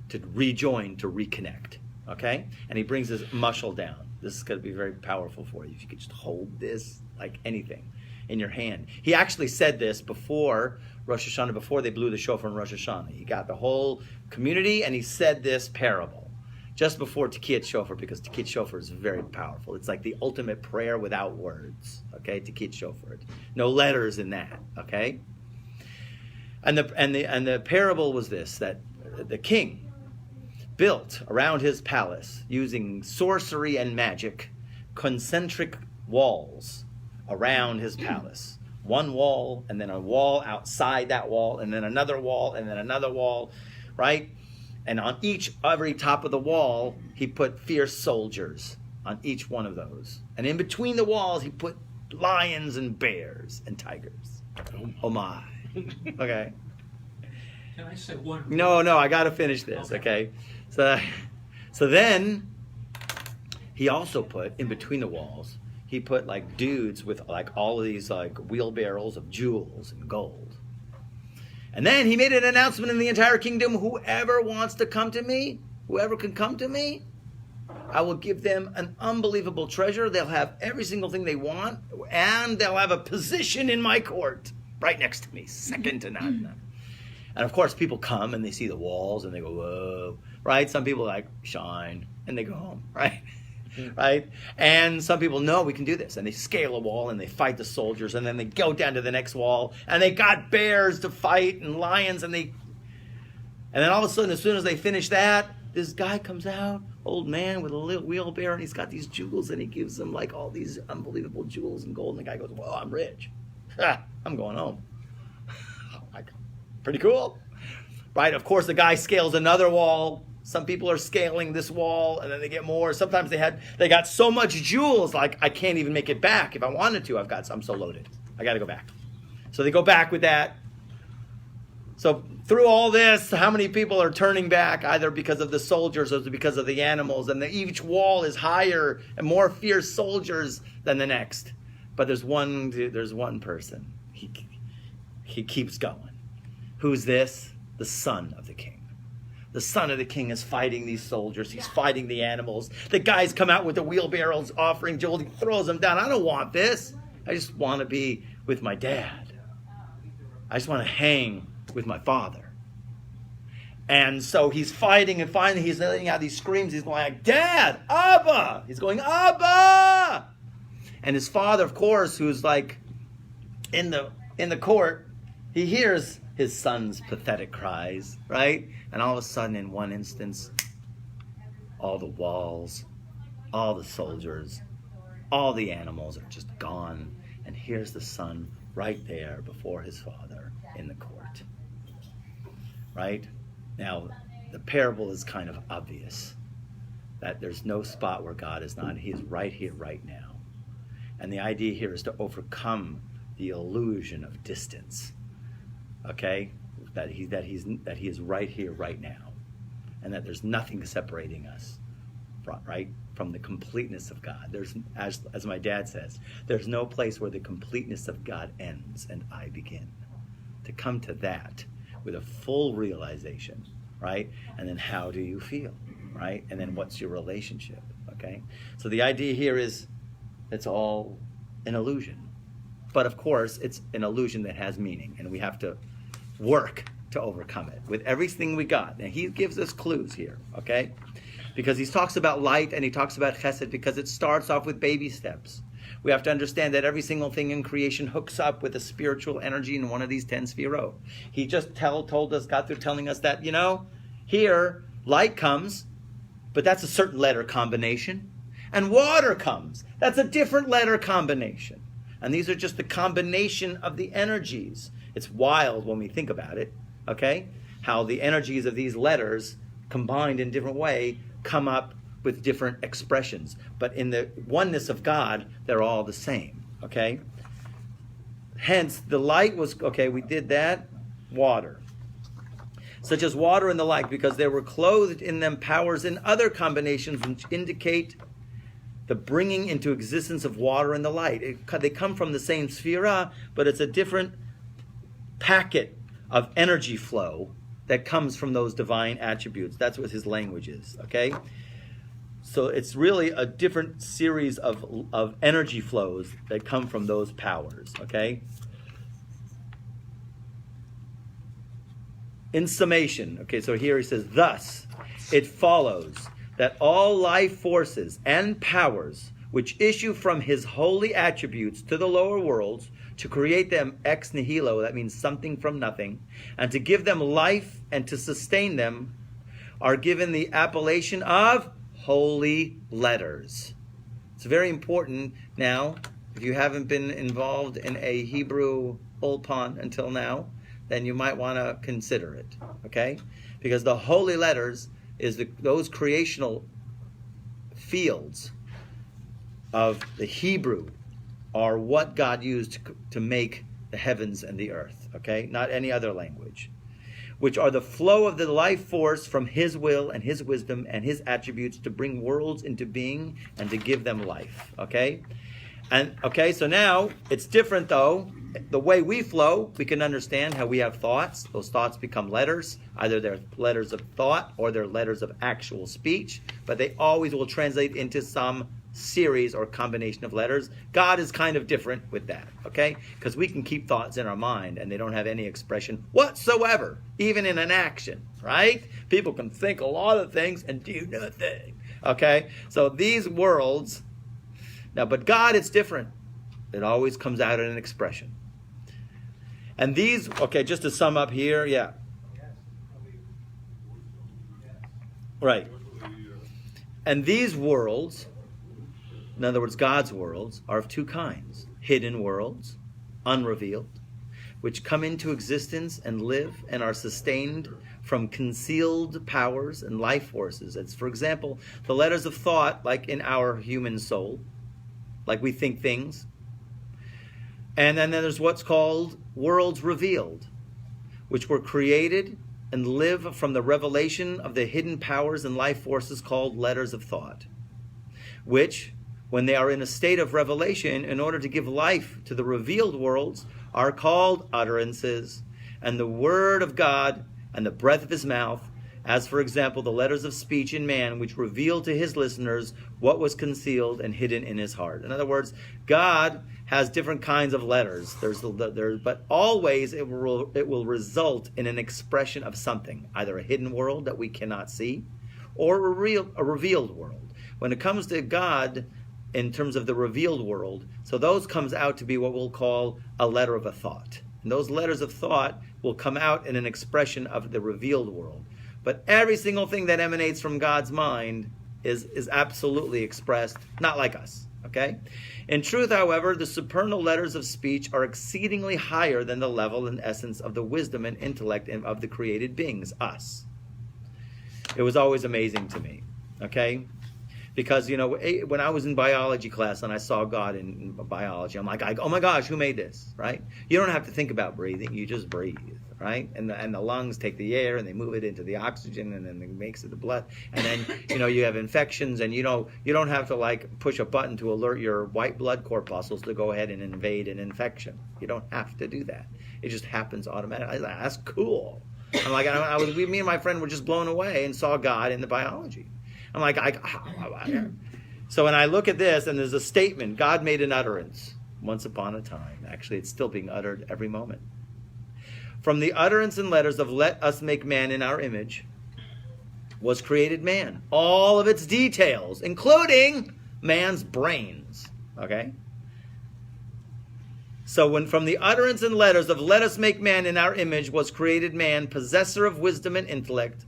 to rejoin, to reconnect. Okay? And he brings this mushal down. This is going to be very powerful for you. If you could just hold this like anything in your hand. He actually said this before Rosh Hashanah, before they blew the shofar in Rosh Hashanah. He got the whole community and he said this parable just before Tekiyat Shofar, because Tekiyat Shofar is very powerful. It's like the ultimate prayer without words. Okay? Tekiyat Shofar. No letters in that. Okay? And the parable was this, that the king built around his palace, using sorcery and magic, concentric walls around his palace. One wall, and then a wall outside that wall, and then another wall, and then another wall, right? And on every top of the wall, he put fierce soldiers on each one of those. And in between the walls, he put lions and bears and tigers. Oh my. Okay. Can I say one? No, I got to finish this, okay? So then he also put in between the walls, he put like dudes with like all of these like wheelbarrows of jewels and gold. And then he made an announcement in the entire kingdom, whoever wants to come to me, whoever can come to me, I will give them an unbelievable treasure. They'll have every single thing they want, and they'll have a position in my court right next to me, second to none. And of course, people come and they see the walls and they go, whoa, right? Some people like shine and they go home, right? Right? And some people know we can do this. And they scale a wall and they fight the soldiers, and then they go down to the next wall and they got bears to fight and lions, and then all of a sudden, as soon as they finish that, this guy comes out, old man with a little wheelbarrow, and he's got these jewels, and he gives them like all these unbelievable jewels and gold. And the guy goes, well, I'm rich. I'm going home. Pretty cool, right? Of course, the guy scales another wall. Some people are scaling this wall, and then they get more. Sometimes they got so much jewels, like I can't even make it back. If I wanted to, I'm so loaded. I got to go back. So they go back with that. So through all this, how many people are turning back, either because of the soldiers or because of the animals? And each wall is higher and more fierce soldiers than the next. But there's one person. He keeps going. Who's this? The son of the king. The son of the king is fighting these soldiers. He's fighting the animals. The guys come out with the wheelbarrows offering Joel. He throws them down. I don't want this. I just want to be with my dad. I just want to hang with my father. And so he's fighting, and finally he's letting out these screams. He's going like, Dad, Abba! He's going, Abba! And his father, of course, who's like in the court, he hears his son's pathetic cries, right? And all of a sudden, in one instance, all the walls, all the soldiers, all the animals are just gone. And here's the son right there before his father in the court. Right? Now, the parable is kind of obvious that there's no spot where God is not. He is right here, right now. And the idea here is to overcome the illusion of distance. Okay? That he is right here, right now. And that there's nothing separating us, right, from the completeness of God. There's, as my dad says, there's no place where the completeness of God ends and I begin. To come to that with a full realization, right? And then how do you feel, right? And then what's your relationship, okay? So the idea here is it's all an illusion. But of course, it's an illusion that has meaning, and we have to work to overcome it with everything we got. And he gives us clues here, okay? Because he talks about light and he talks about chesed because it starts off with baby steps. We have to understand that every single thing in creation hooks up with a spiritual energy in one of these 10 sefirot. He just told us, got through telling us that, here light comes, but that's a certain letter combination. And water comes. That's a different letter combination. And these are just the combination of the energies. It's wild when we think about it, okay? How the energies of these letters combined in different way come up with different expressions. But in the oneness of God, they're all the same, okay? Hence, the light was, okay, we did that, water. Such as water and the like, because there were clothed in them powers in other combinations which indicate the bringing into existence of water and the light. They come from the same sefirah, but it's a different packet of energy flow that comes from those divine attributes. That's what his language is, okay? So it's really a different series of energy flows that come from those powers, okay? In summation, okay, so here he says, thus, it follows that all life forces and powers which issue from his holy attributes to the lower worlds to create them ex nihilo, that means something from nothing, and to give them life and to sustain them, are given the appellation of holy letters. It's very important now, if you haven't been involved in a Hebrew ulpan until now, then you might want to consider it, okay? Because the holy letters is those creational fields of the Hebrew are what God used to make the heavens and the earth, okay? Not any other language. Which are the flow of the life force from his will and his wisdom and his attributes to bring worlds into being and to give them life, okay? And, okay, so now it's different though. The way we flow, we can understand how we have thoughts. Those thoughts become letters. Either they're letters of thought or they're letters of actual speech, but they always will translate into some series or combination of letters. God is kind of different with that, okay? Because we can keep thoughts in our mind and they don't have any expression whatsoever, even in an action, right? People can think a lot of things and do nothing, okay? So these worlds, now, but God, it's different. It always comes out in an expression. And these, okay, just to sum up here, yeah. Right. And these worlds, in other words, God's worlds, are of two kinds. Hidden worlds, unrevealed, which come into existence and live and are sustained from concealed powers and life forces. It's, for example, the letters of thought, like in our human soul, like we think things. And then there's what's called worlds revealed, which were created and live from the revelation of the hidden powers and life forces called letters of thought, which, when they are in a state of revelation, in order to give life to the revealed worlds, are called utterances, and the word of God and the breath of his mouth as for example the letters of speech in man, which reveal to his listeners what was concealed and hidden in his heart. In other words, God has different kinds of letters. But always it will result in an expression of something, either a hidden world that we cannot see, or a revealed world. When it comes to God, in terms of the revealed world, so those comes out to be what we'll call a letter of a thought. And those letters of thought will come out in an expression of the revealed world. But every single thing that emanates from God's mind is absolutely expressed, not like us. Okay? In truth, however, the supernal letters of speech are exceedingly higher than the level and essence of the wisdom and intellect of the created beings, us. It was always amazing to me. Okay? Because, when I was in biology class and I saw God in biology, I'm like, oh my gosh, who made this, right? You don't have to think about breathing, you just breathe, right? And the lungs take the air and they move it into the oxygen and then it makes it the blood. And then, you have infections and you don't have to push a button to alert your white blood corpuscles to go ahead and invade an infection. You don't have to do that. It just happens automatically. I was like, that's cool. I'm like, me and my friend were just blown away and saw God in the biology. I'm like, so when I look at this, and there's a statement, God made an utterance once upon a time. Actually, it's still being uttered every moment. From the utterance and letters of let us make man in our image was created man. All of its details, including man's brains. Okay? So when from the utterance and letters of let us make man in our image was created man, possessor of wisdom and intellect,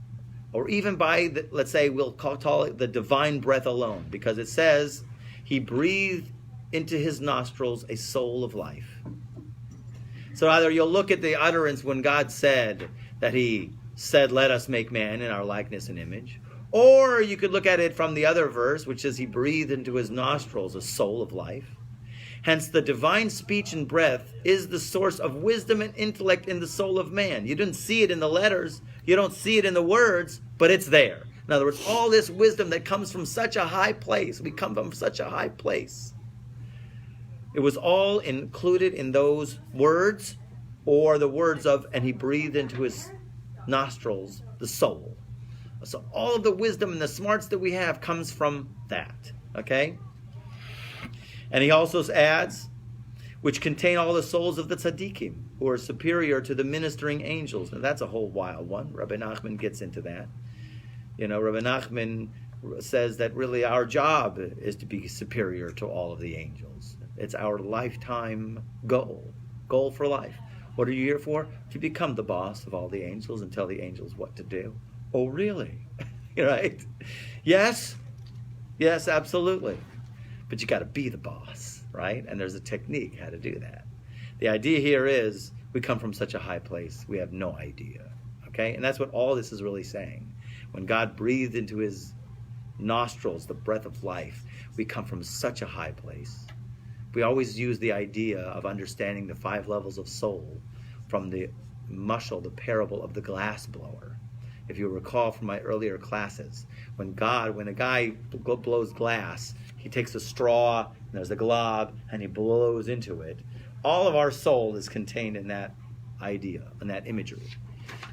or even by, let's say, we'll call it the divine breath alone, because it says he breathed into his nostrils a soul of life. So either you'll look at the utterance when God said that he said, let us make man in our likeness and image, or you could look at it from the other verse, which says he breathed into his nostrils a soul of life. Hence, the divine speech and breath is the source of wisdom and intellect in the soul of man. You didn't see it in the letters. You don't see it in the words, but it's there. In other words, all this wisdom that comes from such a high place, we come from such a high place. It was all included in those words, or the words of, and he breathed into his nostrils the soul. So all of the wisdom and the smarts that we have comes from that. Okay? And he also adds, which contain all the souls of the tzaddikim, who are superior to the ministering angels. Now that's a whole wild one. Rabbi Nachman gets into that. Rabbi Nachman says that really our job is to be superior to all of the angels. It's our lifetime goal for life. What are you here for? To become the boss of all the angels and tell the angels what to do. Oh, really? Right? Yes, absolutely. But you got to be the boss, right? And there's a technique how to do that. The idea here is we come from such a high place, we have no idea, okay? And that's what all this is really saying. When God breathed into his nostrils the breath of life, we come from such a high place. We always use the idea of understanding the 5 levels of soul from the mushal, the parable of the glass blower. If you recall from my earlier classes, when a guy blows glass, he takes a straw, and there's a glob, and he blows into it. All of our soul is contained in that idea, in that imagery.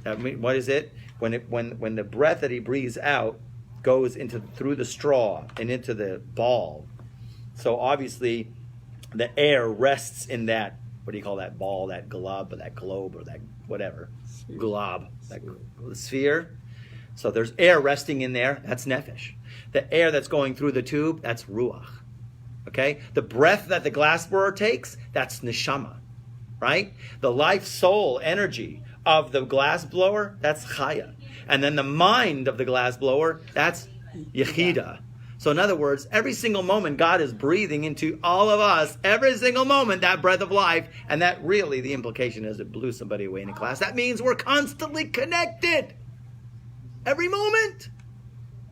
What is it? When the breath that he breathes out goes through the straw and into the ball. So obviously, the air rests in that, what do you call that ball, that glob, or that globe, or that whatever, glob, that sphere. So there's air resting in there, that's nefesh. The air that's going through the tube, that's ruach. Okay? The breath that the glassblower takes, that's neshama. Right? The life, soul, energy of the glassblower, that's chaya. And then the mind of the glassblower, that's yechida. So in other words, every single moment God is breathing into all of us, every single moment, that breath of life. And that really, the implication is it blew somebody away in a class. That means we're constantly connected. Every moment.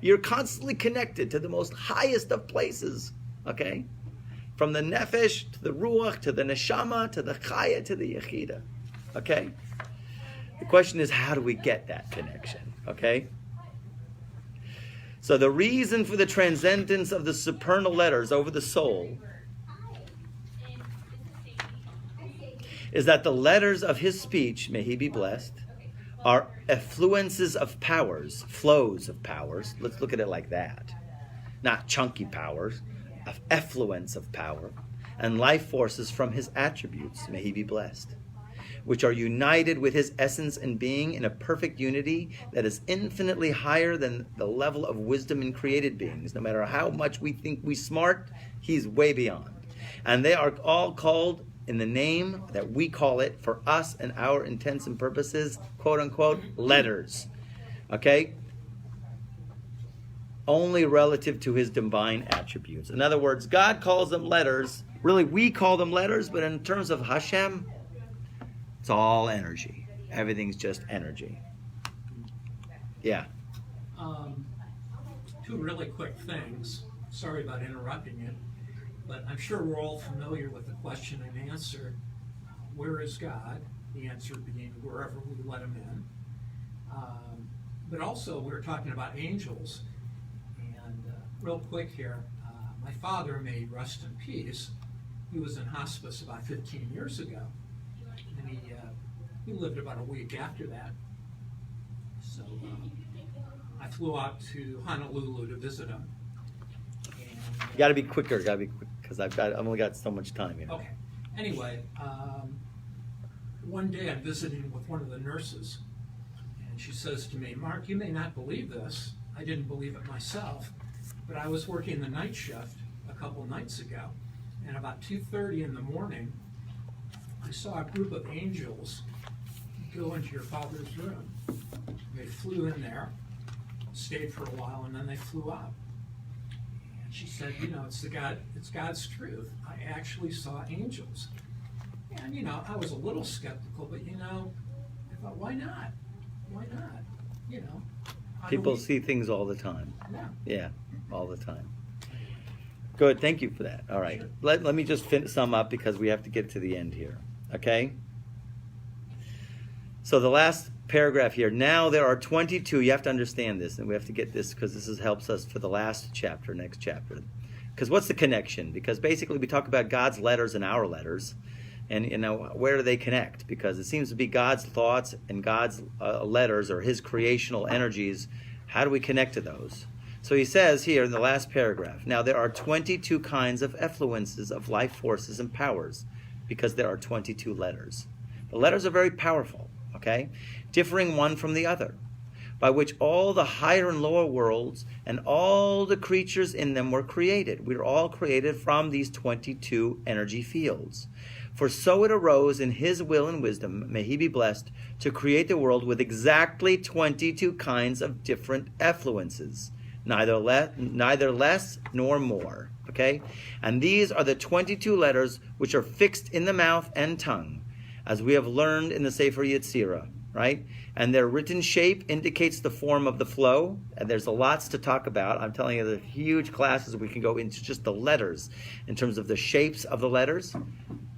You're constantly connected to the most highest of places. Okay? From the nefesh, to the ruach, to the neshama, to the chaya, to the yechida. Okay? The question is, how do we get that connection? Okay? So the reason for the transcendence of the supernal letters over the soul is that the letters of his speech, may he be blessed, are effluences of powers, flows of powers. Let's look at it like that. Not chunky powers, of effluence of power, and life forces from his attributes, may he be blessed, which are united with his essence and being in a perfect unity that is infinitely higher than the level of wisdom in created beings. No matter how much we think we smart, he's way beyond. And they are all called in the name that we call it for us and our intents and purposes, quote unquote, letters. Okay? Only relative to his divine attributes. In other words, God calls them letters. Really, we call them letters, but in terms of Hashem, it's all energy. Everything's just energy. Yeah. Two really quick things. Sorry about interrupting you, but I'm sure we're all familiar with the question and answer. Where is God? The answer being wherever we let him in. But also, we're talking about angels. And real quick here, my father, may rest in peace, he was in hospice about 15 years ago. And he lived about a week after that. So I flew out to Honolulu to visit him. And, You got to be quicker. Got to be quick because I've only got so much time here. Okay. Anyway, one day I'm visiting with one of the nurses, and she says to me, "Mark, you may not believe this. I didn't believe it myself, but I was working the night shift a couple nights ago, and about 2:30 in the morning, I saw a group of angels go into your father's room. They flew in there, stayed for a while, and then they flew out." And she said, it's God's truth. I actually saw angels. And, I was a little skeptical, but, I thought, why not? Why not? How do People we- see things all the time. Yeah. Yeah, all the time. Good, thank you for that. All right, Sure. let me just sum up because we have to get to the end here. Okay? So the last paragraph here. Now there are 22. You have to understand this, and we have to get this because this helps us for the last chapter, next chapter. Because what's the connection? Because basically we talk about God's letters and our letters, and where do they connect? Because it seems to be God's thoughts and God's letters or his creational energies. How do we connect to those? So he says here in the last paragraph, now there are 22 kinds of effluences of life forces and powers because there are 22 letters. The letters are very powerful, okay? Differing one from the other, by which all the higher and lower worlds and all the creatures in them were created. We are all created from these 22 energy fields. For so it arose in his will and wisdom, may he be blessed, to create the world with exactly 22 kinds of different effluences, neither less nor more. Okay? And these are the 22 letters which are fixed in the mouth and tongue, as we have learned in the Sefer Yetzirah, right? And their written shape indicates the form of the flow. And there's lots to talk about. I'm telling you, the huge classes we can go into just the letters in terms of the shapes of the letters.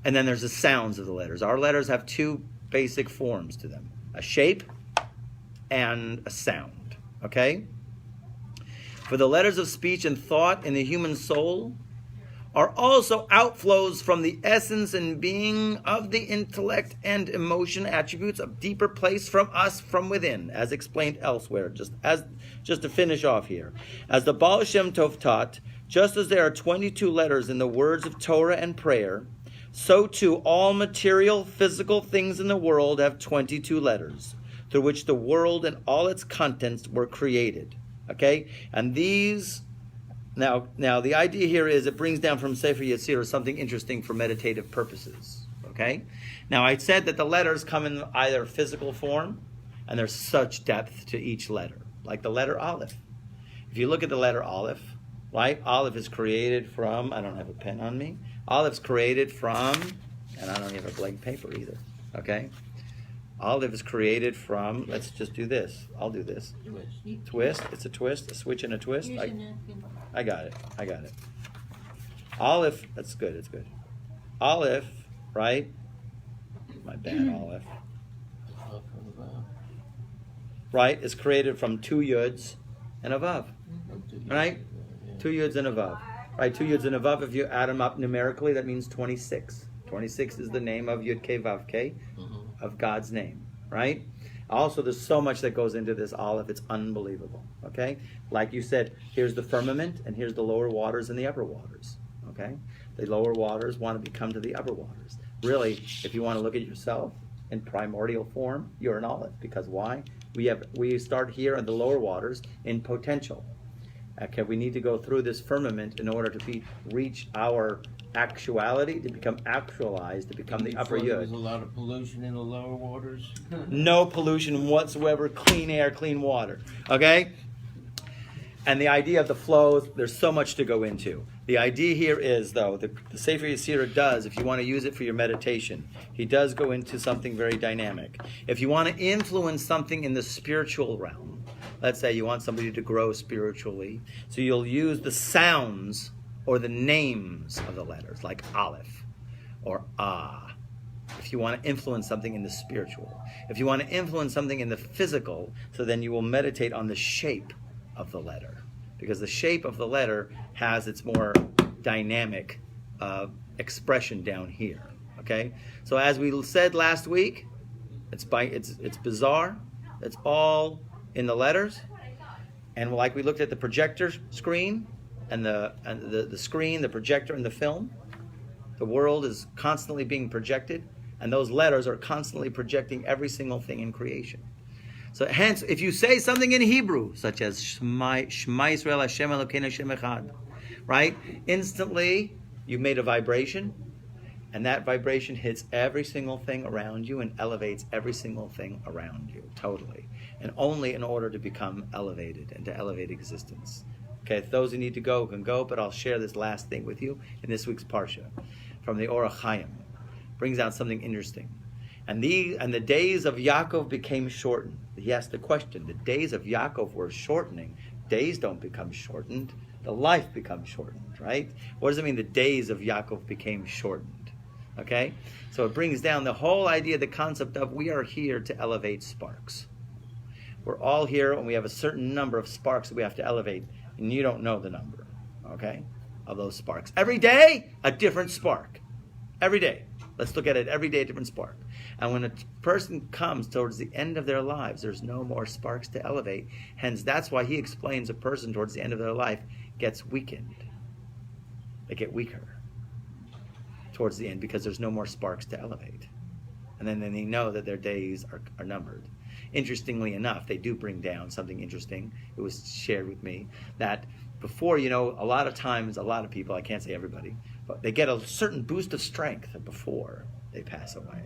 And then there's the sounds of the letters. Our letters have two basic forms to them: a shape and a sound. Okay? For the letters of speech and thought in the human soul are also outflows from the essence and being of the intellect and emotion attributes of deeper place from us from within, as explained elsewhere. Just to finish off here. As the Baal Shem Tov taught, just as there are 22 letters in the words of Torah and prayer, so too all material, physical things in the world have 22 letters, through which the world and all its contents were created. Okay? And these... Now, the idea here is it brings down from Sefer Yetzirah something interesting for meditative purposes. Okay? Now, I said that the letters come in either physical form, and there's such depth to each letter. Like the letter Aleph. If you look at the letter Aleph, right? Aleph is created from, I don't have a pen on me. Aleph's created from, and I don't have a blank paper either. Okay? Aleph is created from, let's just do this. I'll do this. Twist. It's a twist. A switch and a twist. I got it. Aleph, that's good. It's good. Aleph, right? My bad, Aleph. Right, is created from 2 yuds and a vav. Right? 2 yuds and a vav. Right, 2 yuds and a vav, if you add them up numerically, that means 26. 26 is the name of Yud Kei Vav Kei, of God's name, right? Also, there's so much that goes into this Aleph, it's unbelievable, okay? Like you said, here's the firmament, and here's the lower waters and the upper waters, okay? The lower waters want to become to the upper waters. Really, if you want to look at yourself in primordial form, you're an Aleph, because why? We start here in the lower waters in potential. Okay, we need to go through this firmament in order to reach our actuality, to become actualized, to become the upper Before there was yud. a lot of pollution in the lower waters. No pollution whatsoever, clean air, clean water. Okay? And the idea of the flows, there's so much to go into. The idea here is, though, the Sefer Yetzirah does, if you want to use it for your meditation, he does go into something very dynamic. If you want to influence something in the spiritual realm, let's say you want somebody to grow spiritually, so you'll use the sounds or the names of the letters, like Aleph or Ah. If you want to influence something in the spiritual. If you want to influence something in the physical, so then you will meditate on the shape of the letter. Because the shape of the letter has its more dynamic expression down here. Okay? So as we said last week, it's bizarre. It's all in the letters. And like we looked at the projector screen, and the screen, the projector, and the film, the world is constantly being projected, and those letters are constantly projecting every single thing in creation. So hence, if you say something in Hebrew, such as Shema Yisrael Hashem Elokeinu Hashem Echad, right? Instantly, you've made a vibration, and that vibration hits every single thing around you and elevates every single thing around you, totally. And only in order to become elevated and to elevate existence. Okay, those who need to go can go, but I'll share this last thing with you in this week's Parsha from the Orach Chaim. Brings out something interesting. And the days of Yaakov became shortened. He asked the question, the days of Yaakov were shortening. Days don't become shortened. The life becomes shortened, right? What does it mean the days of Yaakov became shortened? Okay? So it brings down the whole idea, the concept of we are here to elevate sparks. We're all here and we have a certain number of sparks that we have to elevate. And you don't know the number, okay, of those sparks. Every day, a different spark. Every day. Let's look at it every day, a different spark. And when a person comes towards the end of their lives, there's no more sparks to elevate. Hence, that's why he explains a person towards the end of their life gets weakened. They get weaker towards the end because there's no more sparks to elevate. And then they know that their days are numbered. Interestingly enough, they do bring down something interesting. It was shared with me that before, a lot of times, a lot of people, I can't say everybody, but they get a certain boost of strength before they pass away.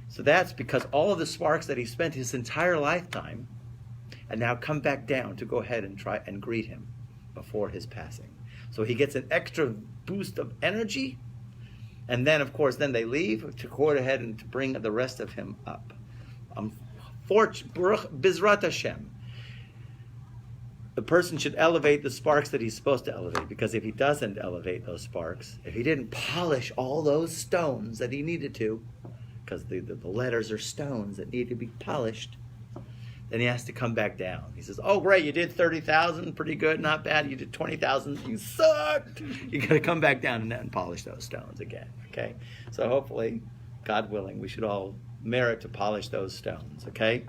So that's because all of the sparks that he spent his entire lifetime and now come back down to go ahead and try and greet him before his passing. So he gets an extra boost of energy, and then, of course, then they leave to go ahead and to bring the rest of him up. Bizrat Hashem. The person should elevate the sparks that he's supposed to elevate, because if he doesn't elevate those sparks, if he didn't polish all those stones that he needed to, because the letters are stones that need to be polished, then he has to come back down. He says, oh, great, you did 30,000, pretty good, not bad. You did 20,000, you sucked. You got to come back down and polish those stones again, okay? So hopefully, God willing, we should all merit to polish those stones, okay?